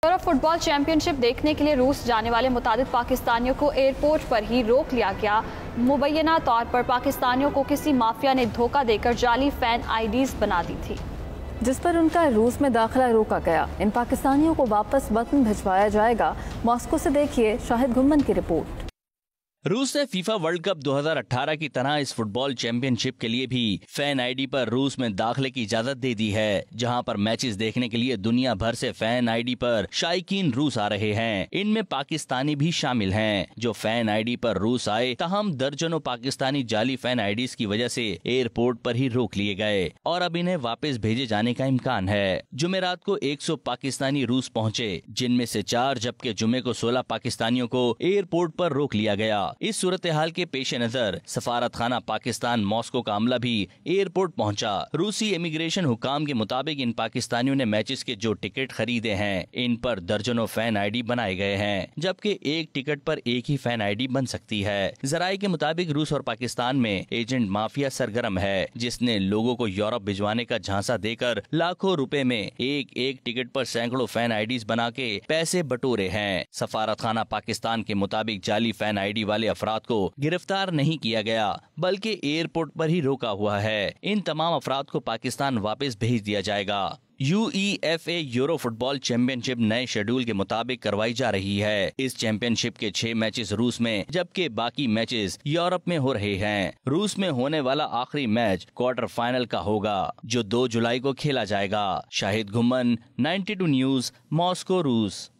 Europe football championship देखने के लिए रूस जाने वाले मुतादिद पाकिस्तानियों को एयरपोर्ट पर ही रोक लिया गया। मुबैना तौर पर पाकिस्तानियों को किसी माफिया ने धोखा देकर जाली फैन आईडीज बना दी थी, जिस पर उनका रूस में दाखिला रोका गया। इन पाकिस्तानियों को वापस वतन भिजवाया जाएगा। मॉस्को से देखिए शाहिद घुम्मन की रिपोर्ट। रूस ने फीफा वर्ल्ड कप 2018 की तरह इस फुटबॉल चैंपियनशिप के लिए भी फैन आईडी पर रूस में दाखिले की इजाजत दे दी है, जहां पर मैचेस देखने के लिए दुनिया भर से फैन आईडी पर शायकीन रूस आ रहे हैं। इनमें पाकिस्तानी भी शामिल हैं जो फैन आईडी पर रूस आए। तहम दर्जनों पाकिस्तानी जाली फैन आईडीज की वजह से एयरपोर्ट पर ही रोक लिए गए और अब इन्हें वापस भेजे जाने का इम्कान है। जुमेरात को 100 पाकिस्तानी रूस पहुँचे, जिनमें से 4, जबकि जुमे को 16 पाकिस्तानियों को एयरपोर्ट पर रोक लिया गया। इस सूरत हाल के पेश नजर सफारत खाना पाकिस्तान मॉस्को का अमला भी एयरपोर्ट पहुंचा। रूसी इमिग्रेशन हुकाम के मुताबिक इन पाकिस्तानियों ने मैचेस के जो टिकट खरीदे हैं, इन पर दर्जनों फैन आईडी बनाए गए हैं, जबकि एक टिकट पर एक ही फैन आईडी बन सकती है। जराये के मुताबिक रूस और पाकिस्तान में एजेंट माफिया सरगर्म है, जिसने लोगों को यूरोप भिजवाने का झांसा देकर लाखों रुपए में एक एक टिकट पर सैकड़ों फैन आईडीज बना के पैसे बटोरे हैं। सफारत खाना पाकिस्तान के मुताबिक जाली फैन आईडी वाले अफराद को गिरफ्तार नहीं किया गया, बल्कि एयरपोर्ट पर ही रोका हुआ है। इन तमाम अफराद को पाकिस्तान वापस भेज दिया जाएगा। UEFA यूरो फुटबॉल चैंपियनशिप नए शेड्यूल के मुताबिक करवाई जा रही है। इस चैंपियनशिप के 6 मैचेस रूस में, जबकि बाकी मैचेस यूरोप में हो रहे हैं। रूस में होने वाला आखिरी मैच क्वार्टर फाइनल का होगा, जो 2 जुलाई को खेला जाएगा। शाहिद घुम्मन, 92 न्यूज, मॉस्को, रूस।